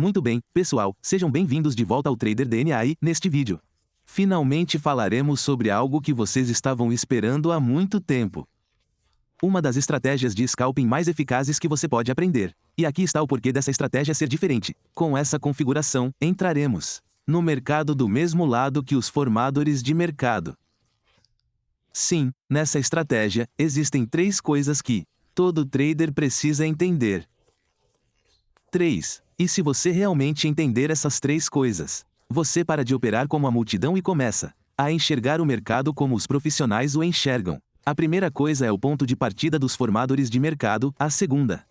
Muito bem, pessoal, sejam bem-vindos de volta ao Trader DNA e, neste vídeo, finalmente falaremos sobre algo que vocês estavam esperando há muito tempo. Uma das estratégias de scalping mais eficazes que você pode aprender. E aqui está o porquê dessa estratégia ser diferente. Com essa configuração, entraremos no mercado do mesmo lado que os formadores de mercado. Sim, nessa estratégia, existem 3 coisas que todo trader precisa entender. 3. E se você realmente entender essas 3 coisas, você para de operar como a multidão e começa a enxergar o mercado como os profissionais o enxergam. A primeira coisa é o ponto de partida dos formadores de mercado, a segunda,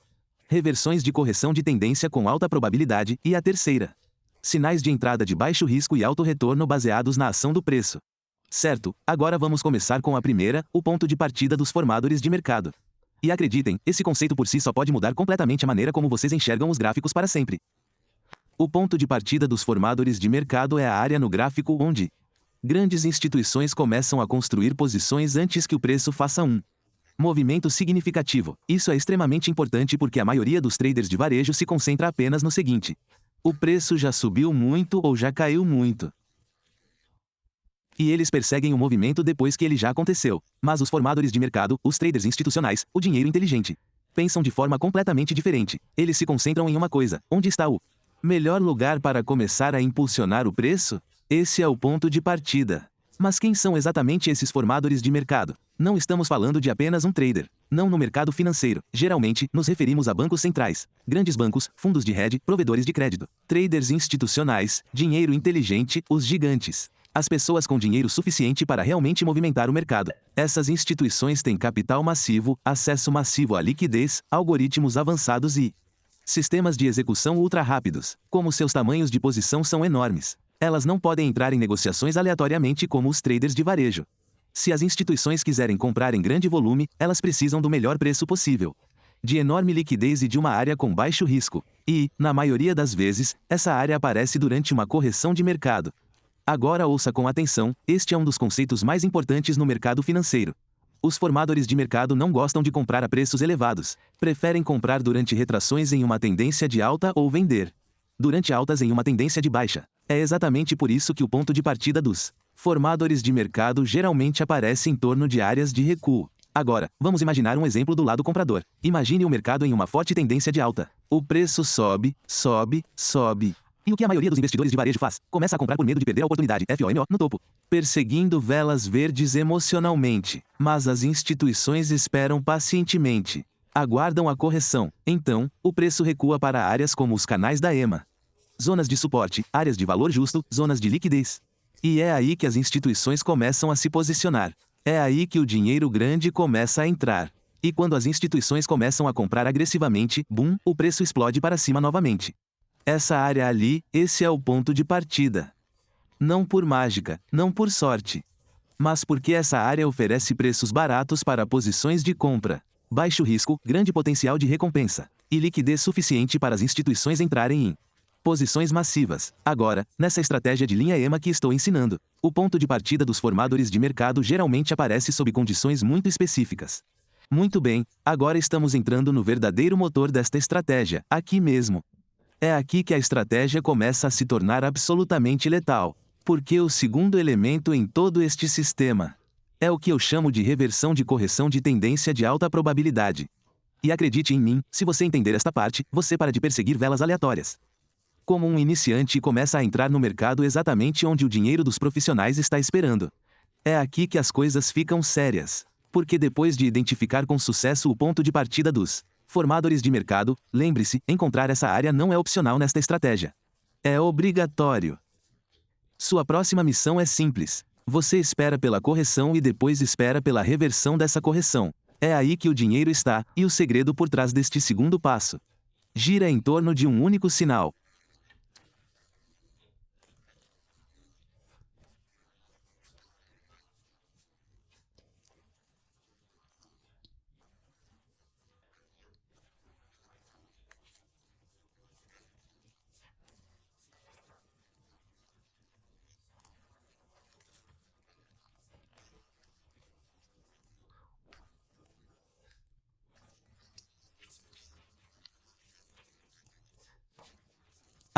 reversões de correção de tendência com alta probabilidade, e a terceira, sinais de entrada de baixo risco e alto retorno baseados na ação do preço. Certo, agora vamos começar com a primeira, o ponto de partida dos formadores de mercado. E acreditem, esse conceito por si só pode mudar completamente a maneira como vocês enxergam os gráficos para sempre. O ponto de partida dos formadores de mercado é a área no gráfico onde grandes instituições começam a construir posições antes que o preço faça um movimento significativo. Isso é extremamente importante porque a maioria dos traders de varejo se concentra apenas no seguinte: o preço já subiu muito ou já caiu muito. E eles perseguem o movimento depois que ele já aconteceu. Mas os formadores de mercado, os traders institucionais, o dinheiro inteligente, pensam de forma completamente diferente. Eles se concentram em uma coisa: onde está o melhor lugar para começar a impulsionar o preço? Esse é o ponto de partida. Mas quem são exatamente esses formadores de mercado? Não estamos falando de apenas um trader. Não no mercado financeiro. Geralmente, nos referimos a bancos centrais, grandes bancos, fundos de hedge, provedores de crédito, traders institucionais, dinheiro inteligente, os gigantes. As pessoas com dinheiro suficiente para realmente movimentar o mercado. Essas instituições têm capital massivo, acesso massivo à liquidez, algoritmos avançados e sistemas de execução ultra rápidos. Como seus tamanhos de posição são enormes, elas não podem entrar em negociações aleatoriamente como os traders de varejo. Se as instituições quiserem comprar em grande volume, elas precisam do melhor preço possível, de enorme liquidez e de uma área com baixo risco. E, na maioria das vezes, essa área aparece durante uma correção de mercado. Agora ouça com atenção, este é um dos conceitos mais importantes no mercado financeiro. Os formadores de mercado não gostam de comprar a preços elevados. Preferem comprar durante retrações em uma tendência de alta ou vender durante altas em uma tendência de baixa. É exatamente por isso que o ponto de partida dos formadores de mercado geralmente aparece em torno de áreas de recuo. Agora, vamos imaginar um exemplo do lado comprador. Imagine o mercado em uma forte tendência de alta. O preço sobe, sobe, sobe. E o que a maioria dos investidores de varejo faz? Começa a comprar por medo de perder a oportunidade, FOMO, no topo, perseguindo velas verdes emocionalmente. Mas as instituições esperam pacientemente. Aguardam a correção. Então, o preço recua para áreas como os canais da EMA. Zonas de suporte, áreas de valor justo, zonas de liquidez. E é aí que as instituições começam a se posicionar. É aí que o dinheiro grande começa a entrar. E quando as instituições começam a comprar agressivamente, boom, o preço explode para cima novamente. Essa área ali, esse é o ponto de partida. Não por mágica, não por sorte, mas porque essa área oferece preços baratos para posições de compra, baixo risco, grande potencial de recompensa, e liquidez suficiente para as instituições entrarem em posições massivas. Agora, nessa estratégia de linha EMA que estou ensinando, o ponto de partida dos formadores de mercado geralmente aparece sob condições muito específicas. Muito bem, agora estamos entrando no verdadeiro motor desta estratégia, aqui mesmo. É aqui que a estratégia começa a se tornar absolutamente letal, porque o segundo elemento em todo este sistema é o que eu chamo de reversão de correção de tendência de alta probabilidade. E acredite em mim, se você entender esta parte, você para de perseguir velas aleatórias como um iniciante e começa a entrar no mercado exatamente onde o dinheiro dos profissionais está esperando. É aqui que as coisas ficam sérias, porque depois de identificar com sucesso o ponto de partida dos formadores de mercado, lembre-se, encontrar essa área não é opcional nesta estratégia. É obrigatório. Sua próxima missão é simples. Você espera pela correção e depois espera pela reversão dessa correção. É aí que o dinheiro está, e o segredo por trás deste segundo passo gira em torno de um único sinal.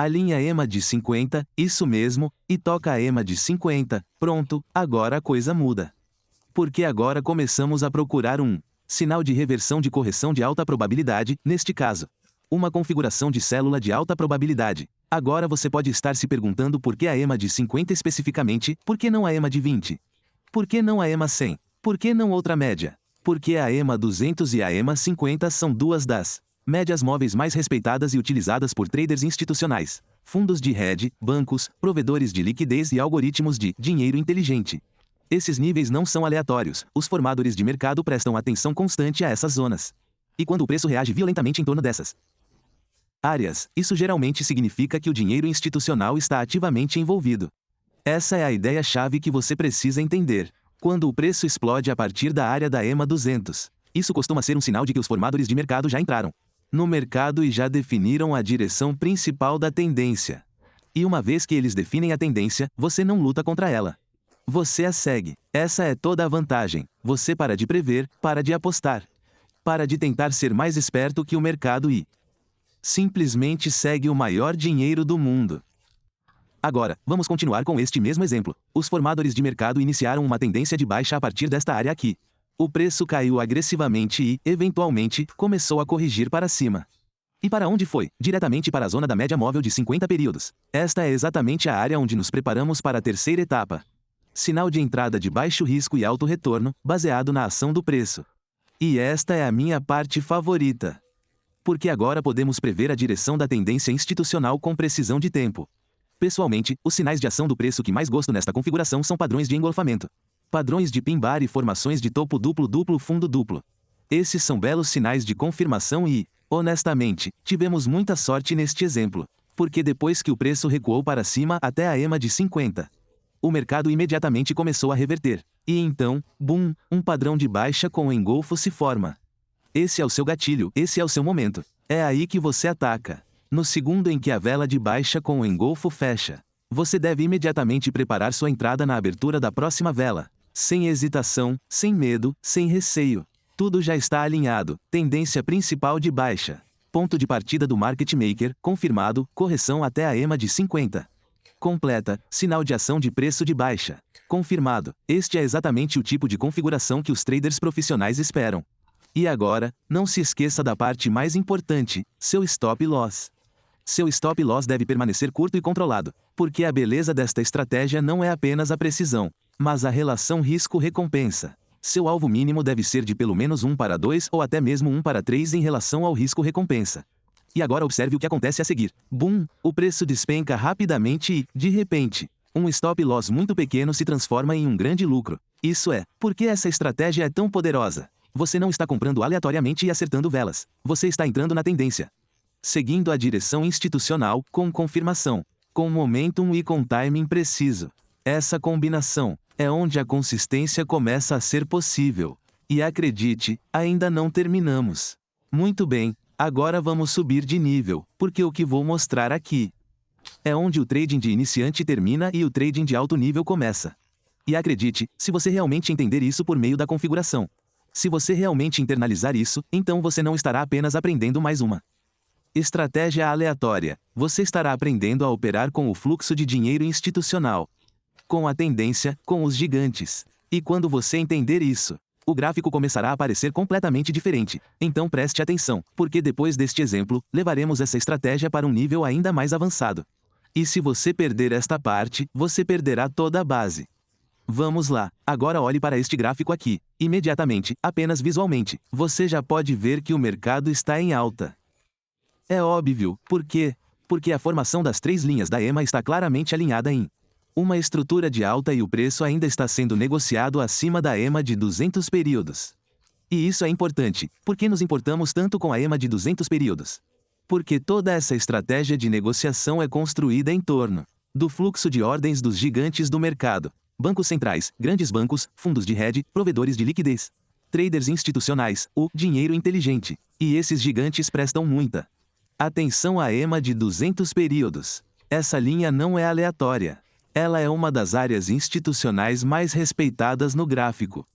Alinha a EMA de 50, isso mesmo, e toca a EMA de 50, pronto, agora a coisa muda. Porque agora começamos a procurar um sinal de reversão de correção de alta probabilidade, neste caso. Uma configuração de célula de alta probabilidade. Agora você pode estar se perguntando por que a EMA de 50 especificamente, por que não a EMA de 20? Por que não a EMA 100? Por que não outra média? Porque a EMA 200 e a EMA 50 são duas das médias móveis mais respeitadas e utilizadas por traders institucionais, fundos de hedge, bancos, provedores de liquidez e algoritmos de dinheiro inteligente. Esses níveis não são aleatórios, os formadores de mercado prestam atenção constante a essas zonas. E quando o preço reage violentamente em torno dessas áreas, isso geralmente significa que o dinheiro institucional está ativamente envolvido. Essa é a ideia-chave que você precisa entender. Quando o preço explode a partir da área da EMA 200, isso costuma ser um sinal de que os formadores de mercado já entraram no mercado e já definiram a direção principal da tendência. E uma vez que eles definem a tendência, você não luta contra ela. Você a segue. Essa é toda a vantagem. Você para de prever, para de apostar. Para de tentar ser mais esperto que o mercado e simplesmente segue o maior dinheiro do mundo. Agora, vamos continuar com este mesmo exemplo. Os formadores de mercado iniciaram uma tendência de baixa a partir desta área aqui. O preço caiu agressivamente e, eventualmente, começou a corrigir para cima. E para onde foi? Diretamente para a zona da média móvel de 50 períodos. Esta é exatamente a área onde nos preparamos para a terceira etapa. Sinal de entrada de baixo risco e alto retorno, baseado na ação do preço. E esta é a minha parte favorita. Porque agora podemos prever a direção da tendência institucional com precisão de tempo. Pessoalmente, os sinais de ação do preço que mais gosto nesta configuração são padrões de engolfamento. Padrões de pin bar e formações de topo duplo fundo duplo. Esses são belos sinais de confirmação e, honestamente, tivemos muita sorte neste exemplo. Porque depois que o preço recuou para cima até a EMA de 50, o mercado imediatamente começou a reverter. E então, boom, um padrão de baixa com engolfo se forma. Esse é o seu gatilho, esse é o seu momento. É aí que você ataca. No segundo em que a vela de baixa com o engolfo fecha, você deve imediatamente preparar sua entrada na abertura da próxima vela. Sem hesitação, sem medo, sem receio. Tudo já está alinhado. Tendência principal de baixa. Ponto de partida do market maker, confirmado, correção até a EMA de 50. Completa, sinal de ação de preço de baixa. Confirmado. Este é exatamente o tipo de configuração que os traders profissionais esperam. E agora, não se esqueça da parte mais importante, seu stop loss. Seu stop loss deve permanecer curto e controlado, porque a beleza desta estratégia não é apenas a precisão, mas a relação risco-recompensa. Seu alvo mínimo deve ser de pelo menos 1:2 ou até mesmo 1:3 em relação ao risco-recompensa. E agora observe o que acontece a seguir. Boom! O preço despenca rapidamente e, de repente, um stop loss muito pequeno se transforma em um grande lucro. Isso é, porque essa estratégia é tão poderosa. Você não está comprando aleatoriamente e acertando velas. Você está entrando na tendência, seguindo a direção institucional, com confirmação, com momentum e com timing preciso. Essa combinação é onde a consistência começa a ser possível. E acredite, ainda não terminamos. Muito bem, agora vamos subir de nível, porque o que vou mostrar aqui é onde o trading de iniciante termina e o trading de alto nível começa. E acredite, se você realmente entender isso por meio da configuração, se você realmente internalizar isso, então você não estará apenas aprendendo mais uma estratégia aleatória. Você estará aprendendo a operar com o fluxo de dinheiro institucional, com a tendência, com os gigantes. E quando você entender isso, o gráfico começará a aparecer completamente diferente. Então preste atenção, porque depois deste exemplo, levaremos essa estratégia para um nível ainda mais avançado. E se você perder esta parte, você perderá toda a base. Vamos lá, agora olhe para este gráfico aqui. Imediatamente, apenas visualmente, você já pode ver que o mercado está em alta. É óbvio, por quê? Porque a formação das três linhas da EMA está claramente alinhada em uma estrutura de alta e o preço ainda está sendo negociado acima da EMA de 200 períodos. E isso é importante, porque nos importamos tanto com a EMA de 200 períodos. Porque toda essa estratégia de negociação é construída em torno do fluxo de ordens dos gigantes do mercado. Bancos centrais, grandes bancos, fundos de hedge, provedores de liquidez, traders institucionais, o dinheiro inteligente. E esses gigantes prestam muita atenção à EMA de 200 períodos. Essa linha não é aleatória. Ela é uma das áreas institucionais mais respeitadas no gráfico.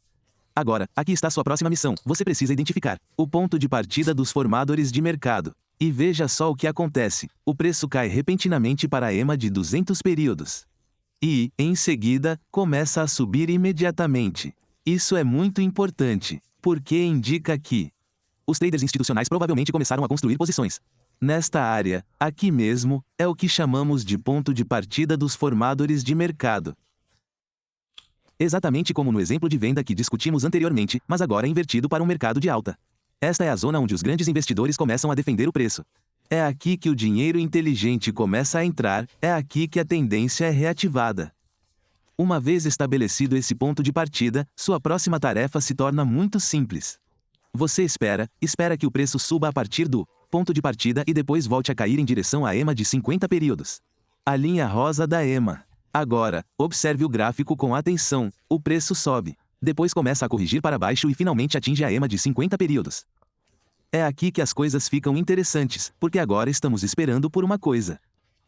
Agora, aqui está sua próxima missão. Você precisa identificar o ponto de partida dos formadores de mercado. E veja só o que acontece. O preço cai repentinamente para a EMA de 200 períodos. E, em seguida, começa a subir imediatamente. Isso é muito importante, porque indica que os traders institucionais provavelmente começaram a construir posições. Nesta área, aqui mesmo, é o que chamamos de ponto de partida dos formadores de mercado. Exatamente como no exemplo de venda que discutimos anteriormente, mas agora invertido para um mercado de alta. Esta é a zona onde os grandes investidores começam a defender o preço. É aqui que o dinheiro inteligente começa a entrar, é aqui que a tendência é reativada. Uma vez estabelecido esse ponto de partida, sua próxima tarefa se torna muito simples. Você espera que o preço suba a partir do ponto de partida e depois volte a cair em direção à EMA de 50 períodos. A linha rosa da EMA. Agora, observe o gráfico com atenção. O preço sobe. Depois começa a corrigir para baixo e finalmente atinge a EMA de 50 períodos. É aqui que as coisas ficam interessantes, porque agora estamos esperando por uma coisa.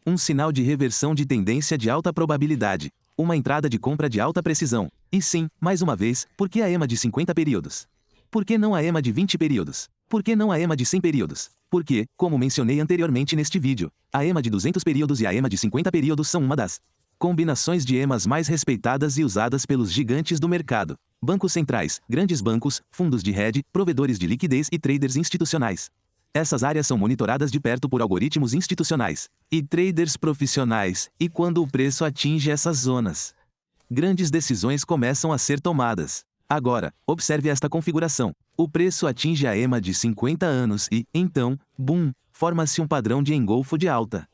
Um sinal de reversão de tendência de alta probabilidade. Uma entrada de compra de alta precisão. E sim, mais uma vez, por que a EMA de 50 períodos? Por que não a EMA de 20 períodos? Por que não a EMA de 100 períodos? Porque, como mencionei anteriormente neste vídeo, a EMA de 200 períodos e a EMA de 50 períodos são uma das combinações de EMAs mais respeitadas e usadas pelos gigantes do mercado. Bancos centrais, grandes bancos, fundos de hedge, provedores de liquidez e traders institucionais. Essas áreas são monitoradas de perto por algoritmos institucionais e traders profissionais, e quando o preço atinge essas zonas, grandes decisões começam a ser tomadas. Agora, observe esta configuração. O preço atinge a EMA de 50 anos e, então, boom, forma-se um padrão de engolfo de alta.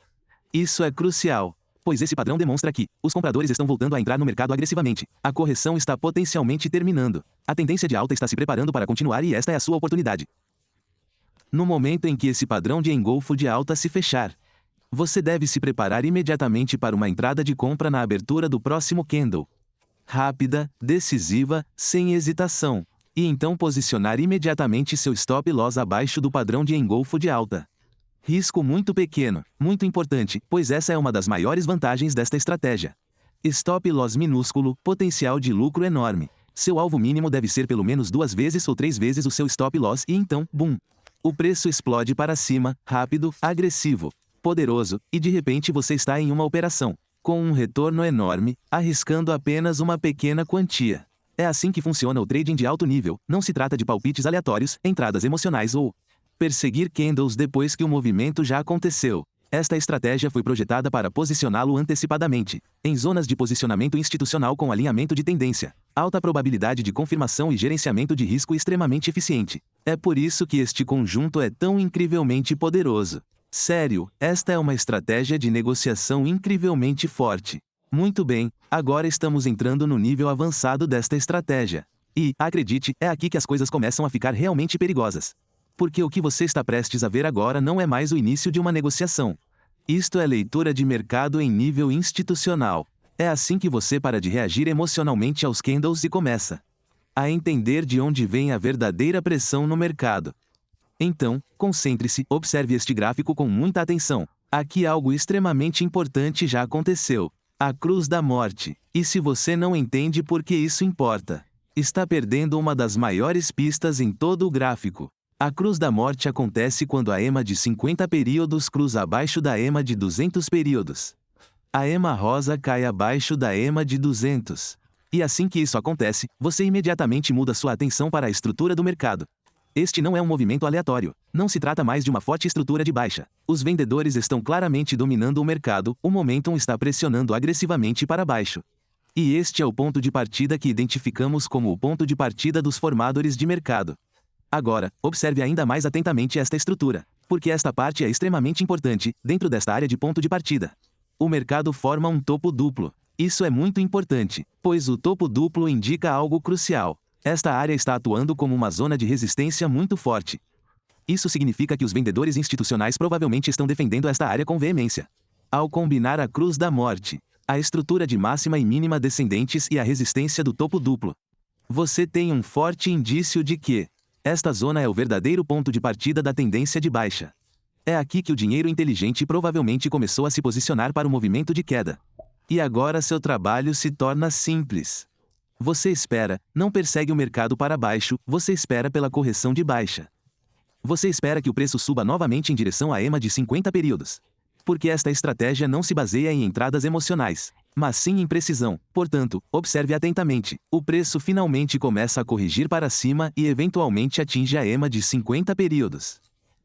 Isso é crucial, pois esse padrão demonstra que os compradores estão voltando a entrar no mercado agressivamente. A correção está potencialmente terminando. A tendência de alta está se preparando para continuar e esta é a sua oportunidade. No momento em que esse padrão de engolfo de alta se fechar, você deve se preparar imediatamente para uma entrada de compra na abertura do próximo candle. Rápida, decisiva, sem hesitação. E então posicionar imediatamente seu stop loss abaixo do padrão de engolfo de alta. Risco muito pequeno, muito importante, pois essa é uma das maiores vantagens desta estratégia. Stop loss minúsculo, potencial de lucro enorme. Seu alvo mínimo deve ser pelo menos 2 vezes ou 3 vezes o seu stop loss e então, boom. O preço explode para cima, rápido, agressivo, poderoso, e de repente você está em uma operação com um retorno enorme, arriscando apenas uma pequena quantia. É assim que funciona o trading de alto nível. Não se trata de palpites aleatórios, entradas emocionais ou perseguir candles depois que o movimento já aconteceu. Esta estratégia foi projetada para posicioná-lo antecipadamente, em zonas de posicionamento institucional com alinhamento de tendência, alta probabilidade de confirmação e gerenciamento de risco extremamente eficiente. É por isso que este conjunto é tão incrivelmente poderoso. Sério, esta é uma estratégia de negociação incrivelmente forte. Muito bem, agora estamos entrando no nível avançado desta estratégia. E, acredite, é aqui que as coisas começam a ficar realmente perigosas. Porque o que você está prestes a ver agora não é mais o início de uma negociação. Isto é leitura de mercado em nível institucional. É assim que você para de reagir emocionalmente aos candles e começa a entender de onde vem a verdadeira pressão no mercado. Então, concentre-se, observe este gráfico com muita atenção. Aqui algo extremamente importante já aconteceu. A cruz da morte. E se você não entende por que isso importa, está perdendo uma das maiores pistas em todo o gráfico. A cruz da morte acontece quando a EMA de 50 períodos cruza abaixo da EMA de 200 períodos. A EMA rosa cai abaixo da EMA de 200. E assim que isso acontece, você imediatamente muda sua atenção para a estrutura do mercado. Este não é um movimento aleatório. Não se trata mais de uma forte estrutura de baixa. Os vendedores estão claramente dominando o mercado, o momentum está pressionando agressivamente para baixo. E este é o ponto de partida que identificamos como o ponto de partida dos formadores de mercado. Agora, observe ainda mais atentamente esta estrutura, porque esta parte é extremamente importante, dentro desta área de ponto de partida. O mercado forma um topo duplo. Isso é muito importante, pois o topo duplo indica algo crucial. Esta área está atuando como uma zona de resistência muito forte. Isso significa que os vendedores institucionais provavelmente estão defendendo esta área com veemência. Ao combinar a cruz da morte, a estrutura de máxima e mínima descendentes e a resistência do topo duplo, você tem um forte indício de que esta zona é o verdadeiro ponto de partida da tendência de baixa. É aqui que o dinheiro inteligente provavelmente começou a se posicionar para o movimento de queda. E agora seu trabalho se torna simples. Você espera, não persegue o mercado para baixo, você espera pela correção de baixa. Você espera que o preço suba novamente em direção à EMA de 50 períodos. Porque esta estratégia não se baseia em entradas emocionais, mas sim em precisão. Portanto, observe atentamente. O preço finalmente começa a corrigir para cima e eventualmente atinge a EMA de 50 períodos.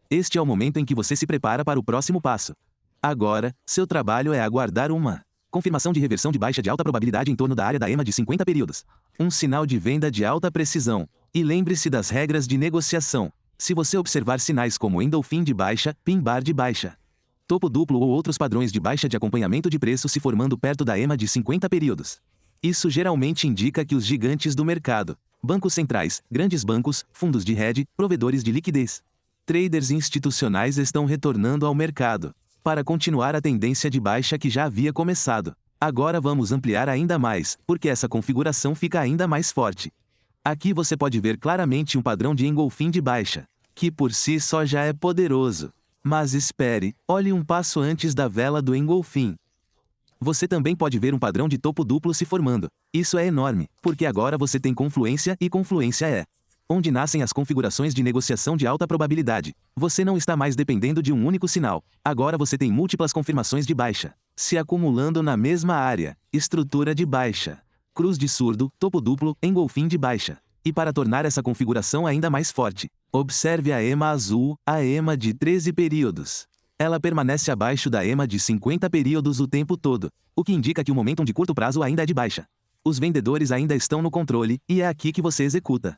Este é o momento em que você se prepara para o próximo passo. Agora, seu trabalho é aguardar uma confirmação de reversão de baixa de alta probabilidade em torno da área da EMA de 50 períodos. Um sinal de venda de alta precisão. E lembre-se das regras de negociação. Se você observar sinais como Engolfing de baixa, Pin Bar de baixa, topo duplo ou outros padrões de baixa de acompanhamento de preço se formando perto da EMA de 50 períodos, isso geralmente indica que os gigantes do mercado, bancos centrais, grandes bancos, fundos de hedge, provedores de liquidez, traders institucionais estão retornando ao mercado para continuar a tendência de baixa que já havia começado. Agora vamos ampliar ainda mais, porque essa configuração fica ainda mais forte. Aqui você pode ver claramente um padrão de engolfing de baixa, que por si só já é poderoso. Mas espere, olhe um passo antes da vela do engolfing. Você também pode ver um padrão de topo duplo se formando. Isso é enorme, porque agora você tem confluência e confluência é onde nascem as configurações de negociação de alta probabilidade. Você não está mais dependendo de um único sinal. Agora você tem múltiplas confirmações de baixa, se acumulando na mesma área, estrutura de baixa, cruz de surdo, topo duplo, engolfing de baixa. E para tornar essa configuração ainda mais forte, observe a EMA azul, a EMA de 13 períodos. Ela permanece abaixo da EMA de 50 períodos o tempo todo, o que indica que o momentum de curto prazo ainda é de baixa. Os vendedores ainda estão no controle, e é aqui que você executa.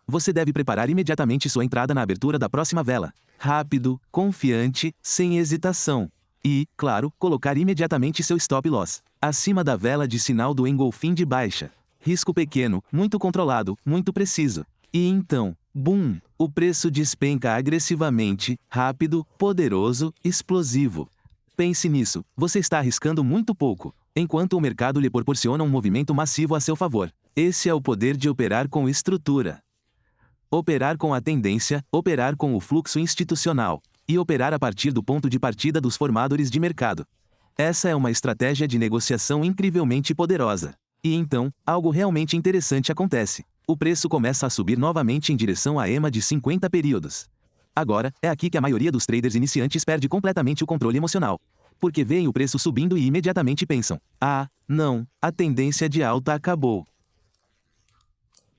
Você deve preparar imediatamente sua entrada na abertura da próxima vela. Rápido, confiante, sem hesitação. E, claro, colocar imediatamente seu stop loss acima da vela de sinal do engolfing de baixa. Risco pequeno, muito controlado, muito preciso. E então, boom! O preço despenca agressivamente, rápido, poderoso, explosivo. Pense nisso, você está arriscando muito pouco, enquanto o mercado lhe proporciona um movimento massivo a seu favor. Esse é o poder de operar com estrutura. Operar com a tendência, operar com o fluxo institucional, e operar a partir do ponto de partida dos formadores de mercado. Essa é uma estratégia de negociação incrivelmente poderosa. E então, algo realmente interessante acontece. O preço começa a subir novamente em direção à EMA de 50 períodos. Agora, é aqui que a maioria dos traders iniciantes perde completamente o controle emocional. Porque veem o preço subindo e imediatamente pensam: ah, não, a tendência de alta acabou.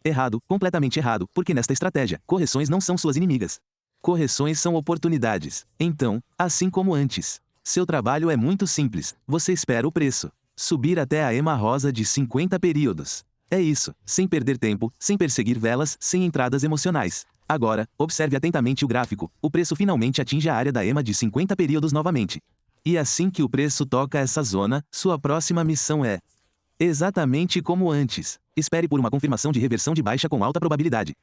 Errado, completamente errado, porque nesta estratégia, correções não são suas inimigas. Correções são oportunidades. Então, assim como antes, seu trabalho é muito simples, você espera o preço subir até a EMA rosa de 50 períodos. É isso, sem perder tempo, sem perseguir velas, sem entradas emocionais. Agora, observe atentamente o gráfico, o preço finalmente atinge a área da EMA de 50 períodos novamente. E assim que o preço toca essa zona, sua próxima missão é exatamente como antes. Espere por uma confirmação de reversão de baixa com alta probabilidade.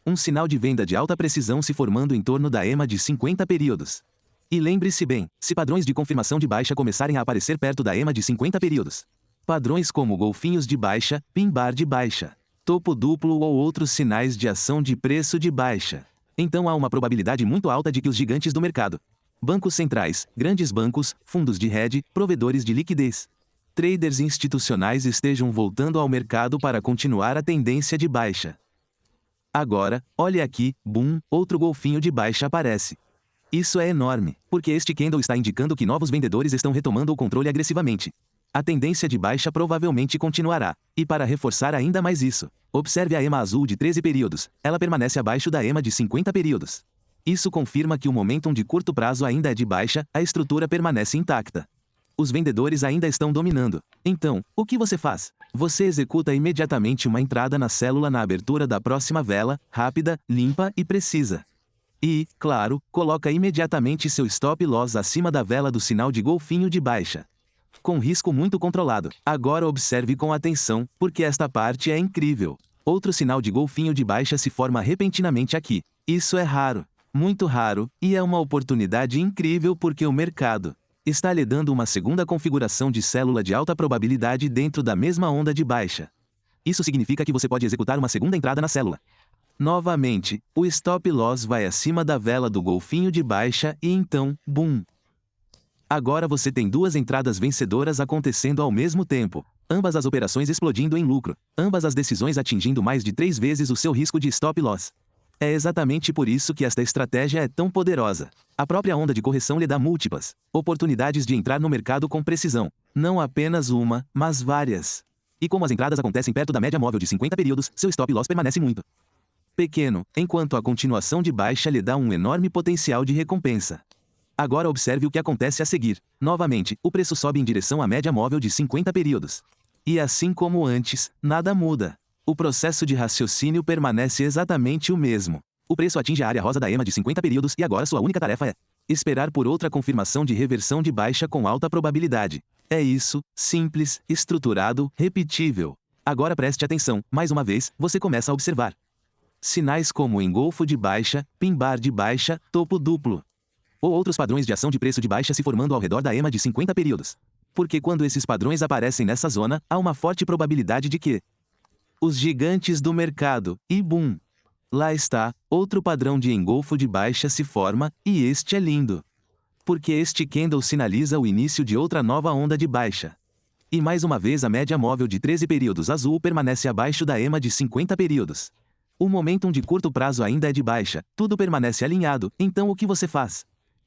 Um sinal de venda de alta precisão se formando em torno da EMA de 50 períodos. E lembre-se bem, se padrões de confirmação de baixa começarem a aparecer perto da EMA de 50 períodos, padrões como golfinhos de baixa, pin bar de baixa, topo duplo ou outros sinais de ação de preço de baixa, então há uma probabilidade muito alta de que os gigantes do mercado, bancos centrais, grandes bancos, fundos de hedge, provedores de liquidez, traders institucionais estejam voltando ao mercado para continuar a tendência de baixa. Agora, olhe aqui, boom, outro golfinho de baixa aparece. Isso é enorme, porque este candle está indicando que novos vendedores estão retomando o controle agressivamente. A tendência de baixa provavelmente continuará. E para reforçar ainda mais isso, observe a EMA azul de 13 períodos, ela permanece abaixo da EMA de 50 períodos. Isso confirma que o momentum de curto prazo ainda é de baixa, a estrutura permanece intacta. Os vendedores ainda estão dominando. Então, o que você faz? Você executa imediatamente uma entrada na célula na abertura da próxima vela, rápida, limpa e precisa. E, claro, coloca imediatamente seu stop loss acima da vela do sinal de golfinho de baixa. Com risco muito controlado. Agora observe com atenção, porque esta parte é incrível. Outro sinal de golfinho de baixa se forma repentinamente aqui. Isso é raro, muito raro, e é uma oportunidade incrível porque o mercado está lhe dando uma segunda configuração de célula de alta probabilidade dentro da mesma onda de baixa. Isso significa que você pode executar uma segunda entrada na célula. Novamente, o stop loss vai acima da vela do golfinho de baixa e então, boom! Agora você tem duas entradas vencedoras acontecendo ao mesmo tempo. Ambas as operações explodindo em lucro. Ambas as decisões atingindo mais de 3 vezes o seu risco de stop loss. É exatamente por isso que esta estratégia é tão poderosa. A própria onda de correção lhe dá múltiplas oportunidades de entrar no mercado com precisão. Não apenas uma, mas várias. E como as entradas acontecem perto da média móvel de 50 períodos, seu stop loss permanece muito pequeno, enquanto a continuação de baixa lhe dá um enorme potencial de recompensa. Agora observe o que acontece a seguir. Novamente, o preço sobe em direção à média móvel de 50 períodos. E assim como antes, nada muda. O processo de raciocínio permanece exatamente o mesmo. O preço atinge a área rosa da EMA de 50 períodos e agora sua única tarefa é esperar por outra confirmação de reversão de baixa com alta probabilidade. É isso, simples, estruturado, repetível. Agora preste atenção, mais uma vez, você começa a observar sinais como engolfo de baixa, pin bar de baixa, topo duplo. Ou outros padrões de ação de preço de baixa se formando ao redor da EMA de 50 períodos. Porque quando esses padrões aparecem nessa zona, há uma forte probabilidade de que os gigantes do mercado, e boom! Lá está, outro padrão de engolfo de baixa se forma, e este é lindo. Porque este candle sinaliza o início de outra nova onda de baixa. E mais uma vez a média móvel de 13 períodos azul permanece abaixo da EMA de 50 períodos. O momentum de curto prazo ainda é de baixa, tudo permanece alinhado, então o que você faz?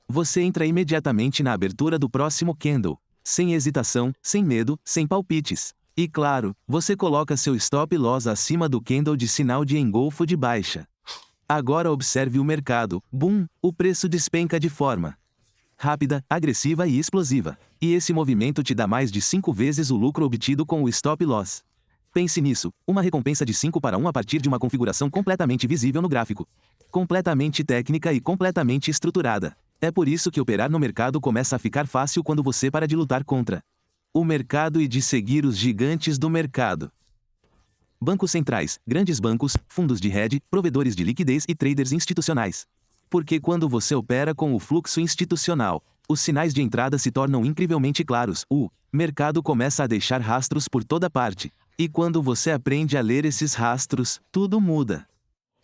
Você entra imediatamente na abertura do próximo candle, sem hesitação, sem medo, sem palpites. E claro, você coloca seu stop loss acima do candle de sinal de engolfo de baixa. Agora observe o mercado, boom, o preço despenca de forma rápida, agressiva e explosiva. E esse movimento te dá mais de 5 vezes o lucro obtido com o stop loss. Pense nisso, uma recompensa de 5-1 a partir de uma configuração completamente visível no gráfico. Completamente técnica e completamente estruturada. É por isso que operar no mercado começa a ficar fácil quando você para de lutar contra o mercado e de seguir os gigantes do mercado. Bancos centrais, grandes bancos, fundos de hedge, provedores de liquidez e traders institucionais. Porque quando você opera com o fluxo institucional, os sinais de entrada se tornam incrivelmente claros. O mercado começa a deixar rastros por toda parte. E quando você aprende a ler esses rastros, tudo muda.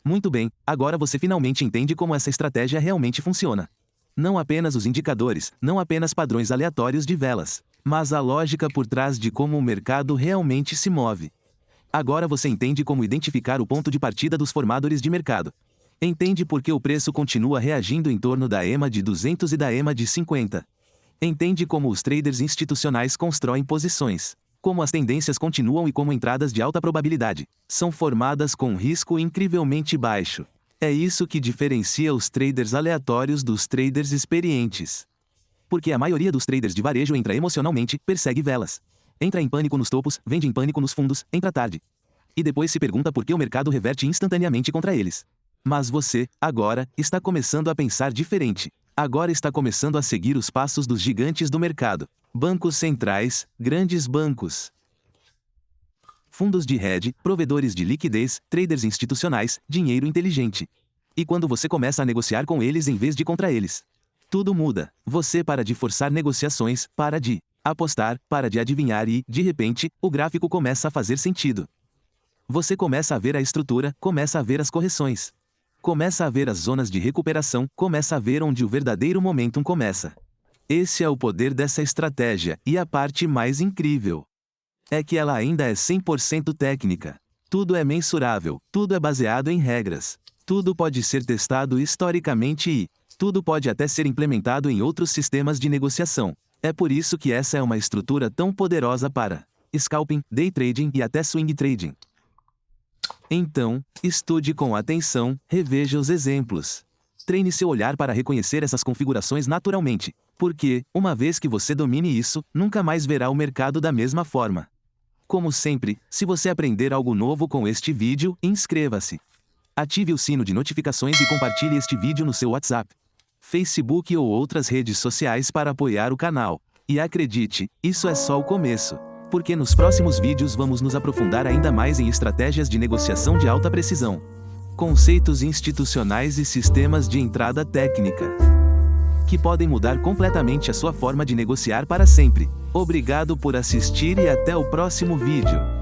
Muito bem, agora você finalmente entende como essa estratégia realmente funciona. Não apenas os indicadores, não apenas padrões aleatórios de velas, mas a lógica por trás de como o mercado realmente se move. Agora você entende como identificar o ponto de partida dos formadores de mercado. Entende por que o preço continua reagindo em torno da EMA de 200 e da EMA de 50. Entende como os traders institucionais constroem posições. Como as tendências continuam e como entradas de alta probabilidade são formadas com risco incrivelmente baixo. É isso que diferencia os traders aleatórios dos traders experientes. Porque a maioria dos traders de varejo entra emocionalmente, persegue velas. Entra em pânico nos topos, vende em pânico nos fundos, entra tarde. E depois se pergunta por que o mercado reverte instantaneamente contra eles. Mas você, agora, está começando a pensar diferente. Agora está começando a seguir os passos dos gigantes do mercado. Bancos centrais, grandes bancos. Fundos de hedge, provedores de liquidez, traders institucionais, dinheiro inteligente. E quando você começa a negociar com eles em vez de contra eles, tudo muda. Você para de forçar negociações, para de apostar, para de adivinhar e, de repente, o gráfico começa a fazer sentido. Você começa a ver a estrutura, começa a ver as correções. Começa a ver as zonas de recuperação, começa a ver onde o verdadeiro momentum começa. Esse é o poder dessa estratégia, e a parte mais incrível é que ela ainda é 100% técnica. Tudo é mensurável, tudo é baseado em regras. Tudo pode ser testado historicamente e tudo pode até ser implementado em outros sistemas de negociação. É por isso que essa é uma estrutura tão poderosa para scalping, day trading e até swing trading. Então, estude com atenção, reveja os exemplos. Treine seu olhar para reconhecer essas configurações naturalmente. Porque, uma vez que você domine isso, nunca mais verá o mercado da mesma forma. Como sempre, se você aprender algo novo com este vídeo, inscreva-se. Ative o sino de notificações e compartilhe este vídeo no seu WhatsApp, Facebook ou outras redes sociais para apoiar o canal. E acredite, isso é só o começo. Porque nos próximos vídeos vamos nos aprofundar ainda mais em estratégias de negociação de alta precisão, conceitos institucionais e sistemas de entrada técnica, que podem mudar completamente a sua forma de negociar para sempre. Obrigado por assistir e até o próximo vídeo.